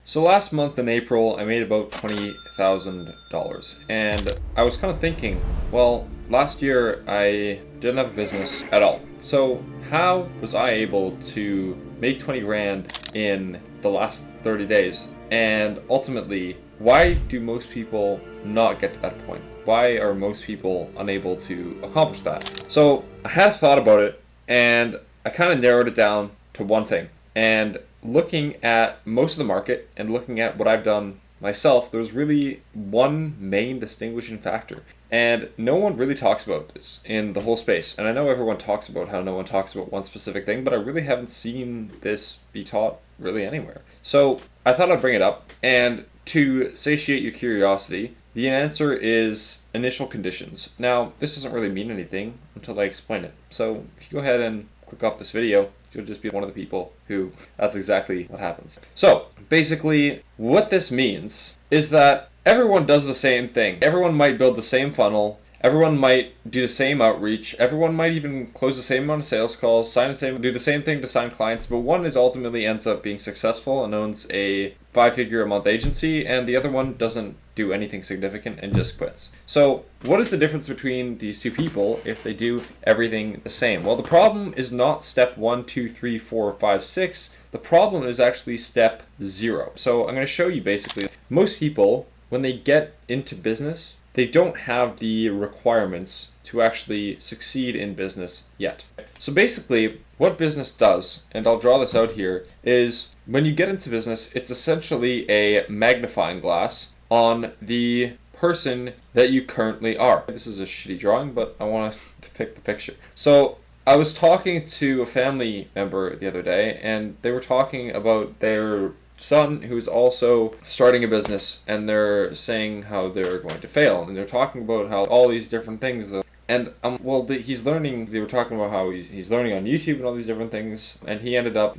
So last month in April, I made about $20,000. And I was kind of thinking, well, last year I didn't have a business at all. So how was I able to make 20 grand in the last 30 days? And ultimately, why do most people not get to that point? Why are most people unable to accomplish that? So I had a thought about it, and I kind of narrowed it down to one thing. And looking at most of the market and looking at what I've done myself, there's really one main distinguishing factor. And no one really talks about this in the whole space. And I know everyone talks about how no one talks about one specific thing, but I really haven't seen this be taught really anywhere. So I thought I'd bring it up. And to satiate your curiosity, the answer is initial conditions. Now, this doesn't really mean anything until I explain it. So if you go ahead and click off this video, you'll just be one of the people who that's exactly what happens. So basically what this means is that everyone does the same thing. Everyone might build the same funnel. Everyone might do the same outreach. Everyone might even close the same amount of sales calls, do the same thing to sign clients, but one is ultimately ends up being successful and owns a 5-figure a month agency, and the other one doesn't do anything significant and just quits. So what is the difference between these two people if they do everything the same? Well, the problem is not step 1, 2, 3, 4, 5, 6. The problem is actually step 0. So I'm going to show you basically, most people, when they get into business, they don't have the requirements to actually succeed in business yet. So basically, what business does, and I'll draw this out here, is when you get into business, it's essentially a magnifying glass on the person that you currently are. This is a shitty drawing, but I want to depict the picture. So I was talking to a family member the other day, and they were talking about their son who's also starting a business, and they're saying how they're going to fail, and they're talking about how all these different things, and he's learning. They were talking about how he's learning on YouTube and all these different things, and he ended up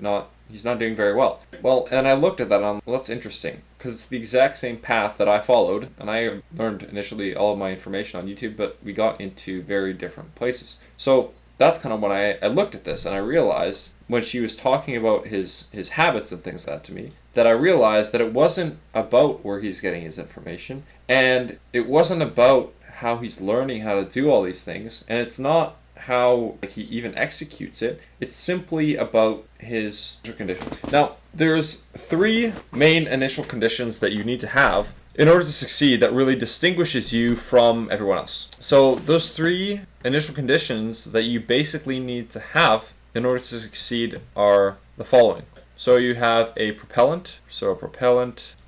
he's not doing very well. Well, and I looked at that, and well, that's interesting, because it's the exact same path that I followed, and I learned initially all of my information on YouTube, but we got into very different places. So that's kind of when I looked at this, and I realized when she was talking about his habits and things like that to me, that I realized that it wasn't about where he's getting his information, and it wasn't about how he's learning how to do all these things, and it's not how he even executes it. It's simply about his conditions. Now, there's 3 main initial conditions that you need to have in order to succeed that really distinguishes you from everyone else. So those 3 initial conditions that you basically need to have in order to succeed are the following. So you have a propellant,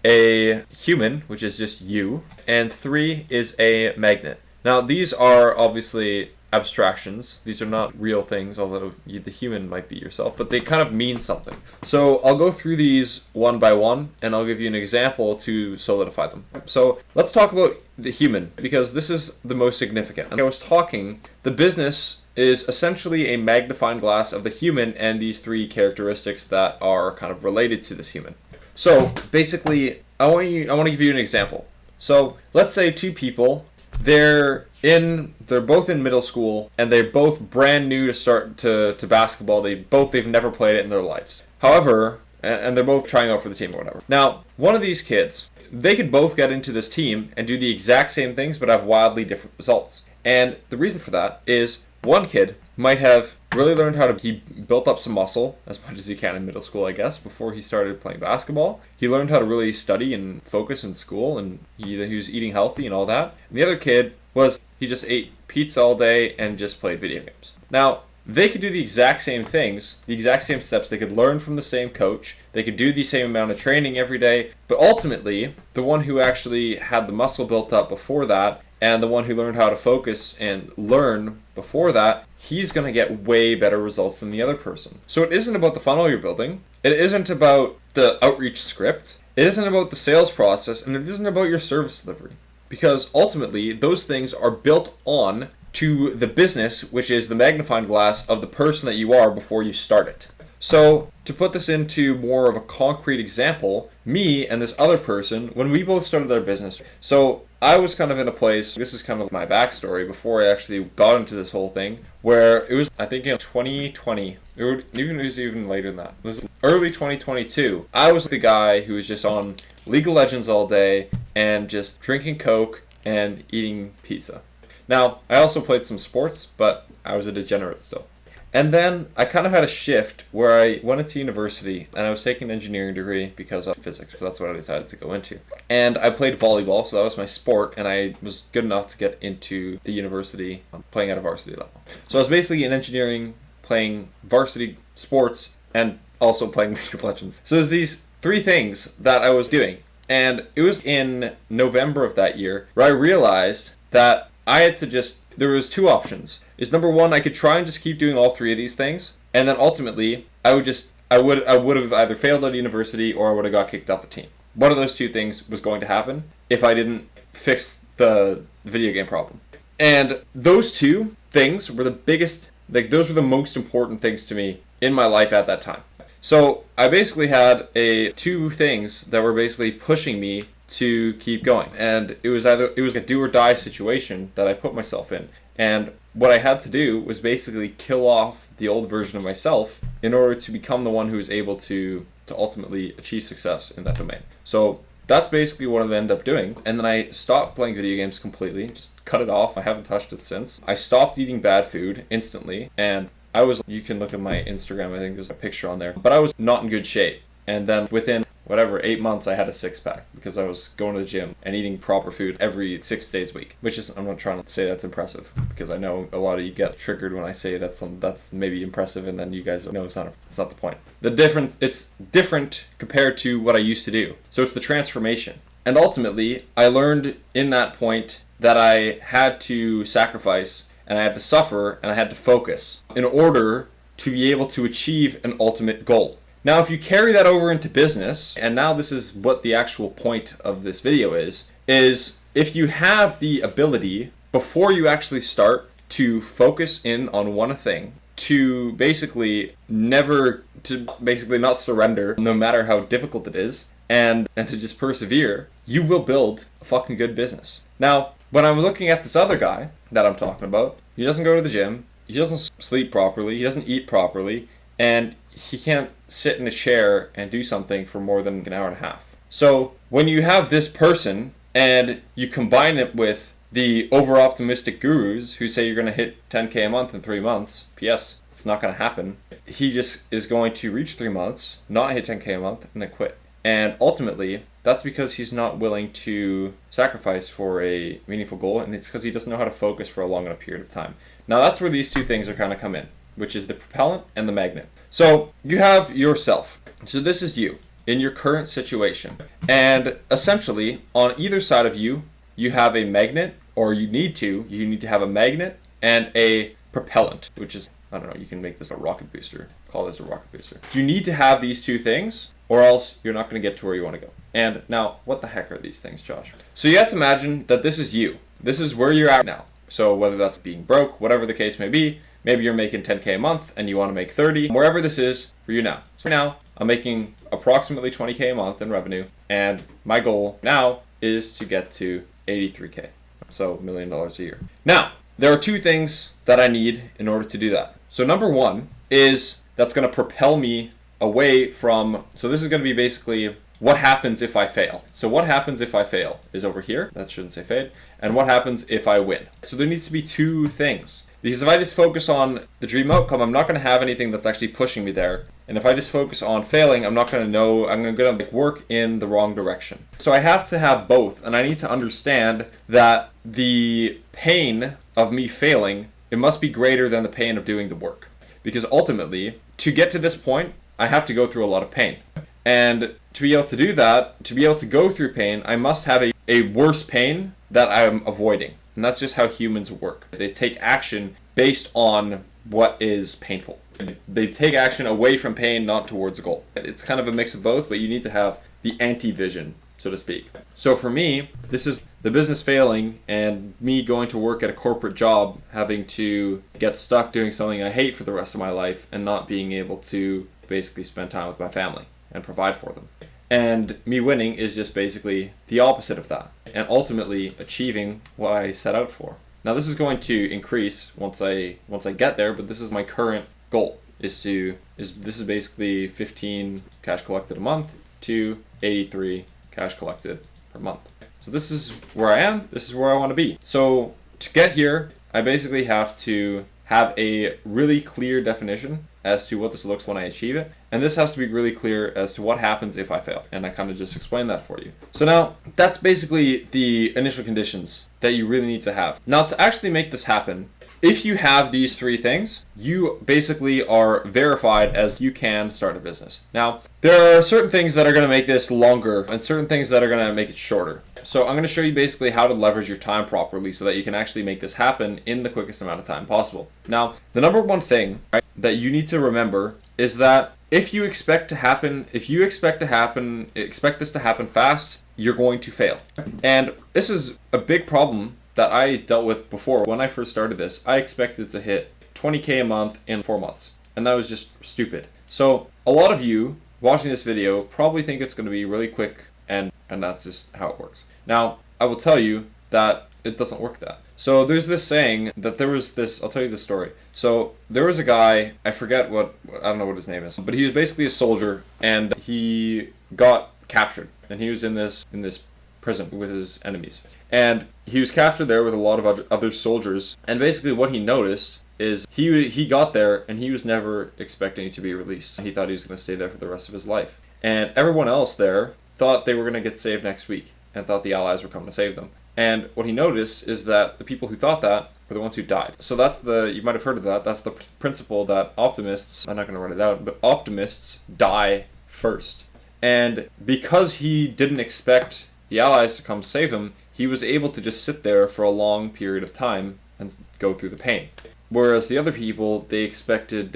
a human, which is just you, and 3 is a magnet. Now these are obviously abstractions. These are not real things, although the human might be yourself, but they kind of mean something. So I'll go through these one by one, and I'll give you an example to solidify them. So let's talk about the human, because this is the most significant. And I was talking, the business is essentially a magnifying glass of the human and these 3 characteristics that are kind of related to this human. So basically, I want to give you an example. So let's say 2 people, they're both in middle school, and they're both brand new to start to basketball. They've never played it in their lives. However, and they're both trying out for the team or whatever. Now, one of these kids, they could both get into this team and do the exact same things, but have wildly different results. And the reason for that is one kid might have really learned he built up some muscle as much as he can in middle school, I guess, before he started playing basketball. He learned how to really study and focus in school, and he was eating healthy and all that. And the other kid he just ate pizza all day and just played video games. Now, they could do the exact same things, the exact same steps. They could learn from the same coach. They could do the same amount of training every day. But ultimately, the one who actually had the muscle built up before that, and the one who learned how to focus and learn before that, he's going to get way better results than the other person. So it isn't about the funnel you're building. It isn't about the outreach script. It isn't about the sales process, and it isn't about your service delivery. Because ultimately, those things are built on to the business, which is the magnifying glass of the person that you are before you start it. So, to put this into more of a concrete example, me and this other person, when we both started our business, so I was kind of in a place, this is kind of my backstory before I actually got into this whole thing, where it was, I think, 2020, it was even later than that. It was early 2022. I was the guy who was just on League of Legends all day and just drinking Coke and eating pizza. Now, I also played some sports, but I was a degenerate still. And then I kind of had a shift where I went into university and I was taking an engineering degree because of physics. So that's what I decided to go into. And I played volleyball, so that was my sport, and I was good enough to get into the university playing at a varsity level. So I was basically in engineering, playing varsity sports, and also playing League of Legends. So there's these three things that I was doing. And it was in November of that year where I realized that I had to there was two options. Is number one, I could try and just keep doing all three of these things, and then ultimately I would have either failed at university or I would have got kicked off the team. One of those two things was going to happen if I didn't fix the video game problem. And those two things were the biggest, those were the most important things to me in my life at that time. So I basically had two things that were basically pushing me to keep going. And it was a do or die situation that I put myself in. And what I had to do was basically kill off the old version of myself in order to become the one who was able to ultimately achieve success in that domain. So that's basically what I ended up doing. And then I stopped playing video games completely, just cut it off. I haven't touched it since. I stopped eating bad food instantly, and you can look at my Instagram, I think there's a picture on there, but I was not in good shape. And then within 8 months, I had a six-pack because I was going to the gym and eating proper food every 6 days a week, which is, I'm not trying to say that's impressive because I know a lot of you get triggered when I say that's maybe impressive, and then you guys know it's not the point. The difference, it's different compared to what I used to do. So it's the transformation. And ultimately, I learned in that point that I had to sacrifice and I had to suffer and I had to focus in order to be able to achieve an ultimate goal. Now, if you carry that over into business, and now this is what the actual point of this video is if you have the ability, before you actually start, to focus in on one thing, to basically not surrender, no matter how difficult it is, and to just persevere, you will build a fucking good business. Now, when I'm looking at this other guy that I'm talking about, he doesn't go to the gym, he doesn't sleep properly, he doesn't eat properly, and he can't sit in a chair and do something for more than an hour and a half. So when you have this person and you combine it with the over-optimistic gurus who say you're going to hit 10K a month in 3 months, P.S., it's not going to happen. He just is going to reach 3 months, not hit 10K a month, and then quit. And ultimately, that's because he's not willing to sacrifice for a meaningful goal, and it's because he doesn't know how to focus for a long enough period of time. Now that's where these two things are kind of come in, which is the propellant and the magnet. So you have yourself. So this is you in your current situation. And essentially, on either side of you, you have a magnet, or you need to have a magnet and a propellant, which is, I don't know, you can make this a rocket booster. Call this a rocket booster. You need to have these two things, or else you're not going to get to where you want to go. And now, what the heck are these things, Josh? So you have to imagine that this is you. This is where you're at now. So whether that's being broke, whatever the case may be, maybe you're making 10K a month and you want to make 30, wherever this is for you now. So now, I'm making approximately 20K a month in revenue, and my goal now is to get to 83K. So $1 million a year. Now, there are two things that I need in order to do that. So number one is that's going to propel me away from, so this is going to be basically what happens if I fail. So what happens if I fail is over here. That shouldn't say fade. And what happens if I win? So there needs to be two things. Because if I just focus on the dream outcome, I'm not going to have anything that's actually pushing me there. And if I just focus on failing, I'm not going to know, I'm going to work in the wrong direction. So I have to have both, and I need to understand that the pain of me failing, it must be greater than the pain of doing the work. Because ultimately, to get to this point, I have to go through a lot of pain. And to be able to do that, to be able to go through pain, I must have a worse pain that I'm avoiding. And that's just how humans work. They take action based on what is painful. They take action away from pain, not towards a goal. It's kind of a mix of both, but you need to have the anti-vision, so to speak. So for me, this is the business failing and me going to work at a corporate job, having to get stuck doing something I hate for the rest of my life and not being able to basically spend time with my family and provide for them. And me winning is just basically the opposite of that, and ultimately achieving what I set out for. Now this is going to increase once I get there, but this is my current goal. This is basically 15 cash collected a month to 83 cash collected per month. So this is where I am. This is where I want to be. So to get here, I basically have to have a really clear definition as to what this looks when I achieve it. And this has to be really clear as to what happens if I fail. And I kind of just explained that for you. So now that's basically the initial conditions that you really need to have. Now to actually make this happen, if you have these three things, you basically are verified as you can start a business. Now, there are certain things that are going to make this longer and certain things that are going to make it shorter. So I'm going to show you basically how to leverage your time properly so that you can actually make this happen in the quickest amount of time possible. Now, the number one thing, right, that you need to remember is that if you expect this to happen fast, you're going to fail. And this is a big problem that I dealt with before. When I first started this, I expected to hit 20K a month in 4 months. And that was just stupid. So a lot of you watching this video probably think it's going to be really quick, and that's just how it works. Now, I will tell you that it doesn't work that. So there's this saying that I'll tell you the story. So there was a guy, I don't know what his name is, but he was basically a soldier, and he got captured, and he was in this prison with his enemies. And he was captured there with a lot of other soldiers, and basically what he noticed is he got there and he was never expecting to be released. He thought he was going to stay there for the rest of his life. And everyone else there thought they were going to get saved next week and thought the Allies were coming to save them. And what he noticed is that the people who thought that were the ones who died. So you might have heard of that. That's the principle that optimists, I'm not going to write it out, but optimists die first. And because he didn't expect the Allies to come save him, he was able to just sit there for a long period of time and go through the pain. Whereas the other people, they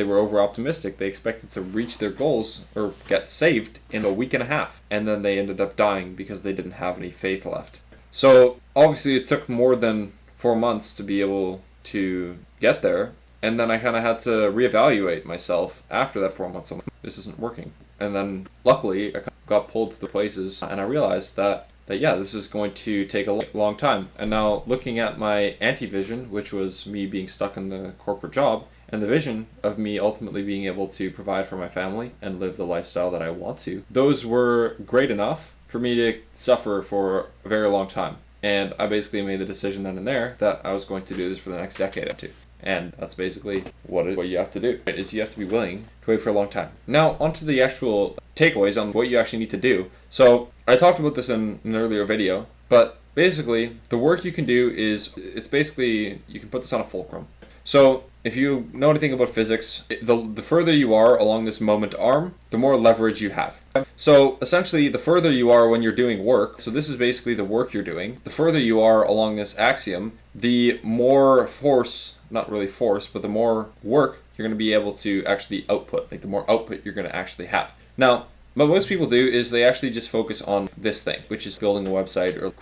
were over optimistic. They expected to reach their goals or get saved in a week and a half. And then they ended up dying because they didn't have any faith left. So obviously it took more than 4 months to be able to get there. And then I kind of had to reevaluate myself after that 4 months. I'm like, this isn't working. And then luckily I got pulled to the places, and I realized that this is going to take a long time. And now looking at my anti-vision, which was me being stuck in the corporate job, and the vision of me ultimately being able to provide for my family and live the lifestyle that I want to, those were great enough for me to suffer for a very long time. And I basically made the decision then and there that I was going to do this for the next decade or two. And that's basically what you have to do, is you have to be willing to wait for a long time. Now, onto the actual takeaways on what you actually need to do. So, I talked about this in an earlier video, but basically, the work you can do is, you can put this on a fulcrum. So, if you know anything about physics, the further you are along this moment arm, the more leverage you have. So essentially, the further you are when you're doing work, so this is basically the work you're doing, the further you are along this axiom, the more force, not really force, but the more work you're going to be able to actually output, like the more output you're going to actually have. Now, what most people do is they actually just focus on this thing, which is building a website or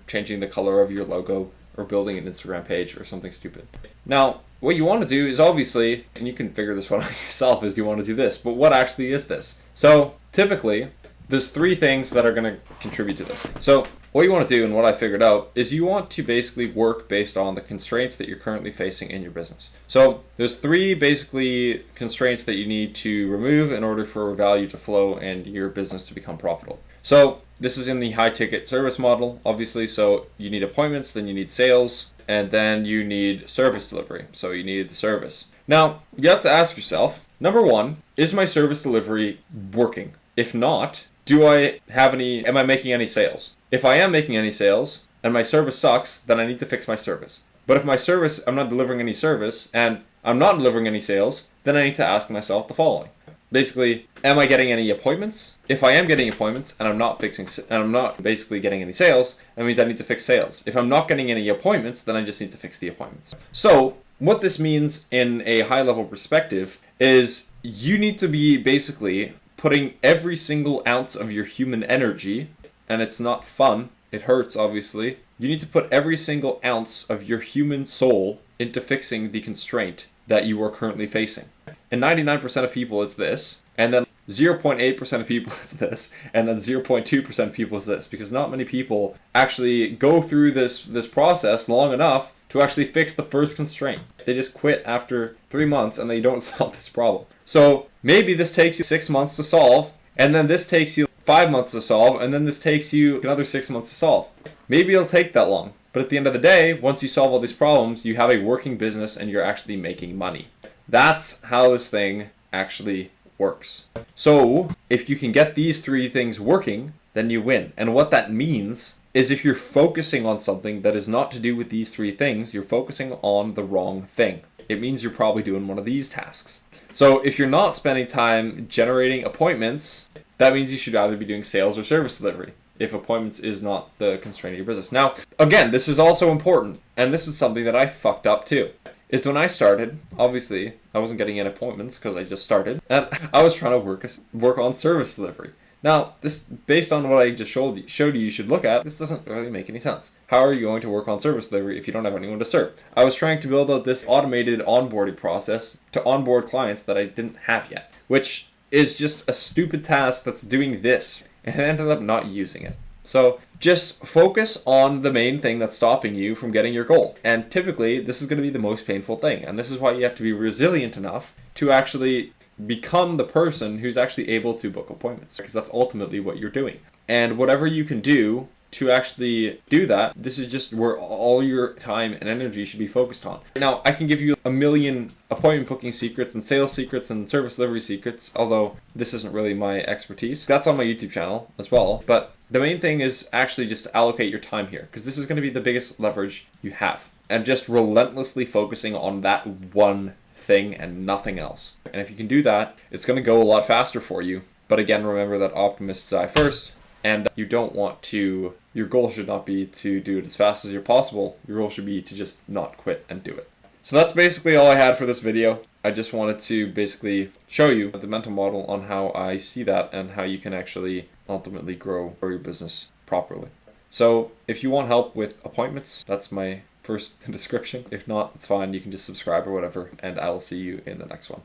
changing the color of your logo or building an Instagram page or something stupid. Now, what you want to do is obviously, and you can figure this one out yourself, is you want to do this, but what actually is this? So typically, there's 3 things that are going to contribute to this. So what you want to do, and what I figured out, is you want to basically work based on the constraints that you're currently facing in your business. So there's 3 basically constraints that you need to remove in order for value to flow and your business to become profitable. So this is in the high ticket service model, obviously. So you need appointments, then you need sales, and then you need service delivery. So you need the service. Now, you have to ask yourself, number 1, is my service delivery working? If not, am I making any sales? If I am making any sales and my service sucks, then I need to fix my service. But if I'm not delivering any service and I'm not delivering any sales, then I need to ask myself the following. Basically, am I getting any appointments? If I am getting appointments and I'm not basically getting any sales, that means I need to fix sales. If I'm not getting any appointments, then I just need to fix the appointments. So what this means in a high level perspective is you need to be basically putting every single ounce of your human energy, and it's not fun, it hurts obviously, you need to put every single ounce of your human soul into fixing the constraint that you are currently facing. And 99% of people, it's this. And then 0.8% of people is this, and then 0.2% of people is this, because not many people actually go through this process long enough to actually fix the first constraint. They just quit after 3 months and they don't solve this problem. So maybe this takes you 6 months to solve, and then this takes you 5 months to solve, and then this takes you another 6 months to solve. Maybe it'll take that long. But at the end of the day, once you solve all these problems, you have a working business and you're actually making money. That's how this thing actually works. So if you can get these 3 things working, then you win. And what that means is if you're focusing on something that is not to do with these 3 things, you're focusing on the wrong thing. It means you're probably doing one of these tasks. So if you're not spending time generating appointments, that means you should either be doing sales or service delivery, if appointments is not the constraint of your business. Now, again, this is also important, and this is something that I fucked up too, is when I started, obviously, I wasn't getting in appointments because I just started, and I was trying to work on service delivery. Now, this, based on what I just showed you should look at, this doesn't really make any sense. How are you going to work on service delivery if you don't have anyone to serve? I was trying to build out this automated onboarding process to onboard clients that I didn't have yet, which is just a stupid task that's doing this, and I ended up not using it. So just focus on the main thing that's stopping you from getting your goal. And typically, this is going to be the most painful thing. And this is why you have to be resilient enough to actually become the person who's actually able to book appointments, because that's ultimately what you're doing. And whatever you can do to actually do that, this is just where all your time and energy should be focused on. Now, I can give you a million appointment booking secrets and sales secrets and service delivery secrets, although this isn't really my expertise. That's on my YouTube channel as well. But the main thing is actually just to allocate your time here, because this is going to be the biggest leverage you have. And just relentlessly focusing on that one thing and nothing else. And if you can do that, it's going to go a lot faster for you. But again, remember that optimists die first. And you don't want to, your goal should not be to do it as fast as you're possible. Your goal should be to just not quit and do it. So that's basically all I had for this video. I just wanted to basically show you the mental model on how I see that and how you can actually ultimately grow your business properly. So if you want help with appointments, that's my first description. If not, it's fine. You can just subscribe or whatever, and I will see you in the next one.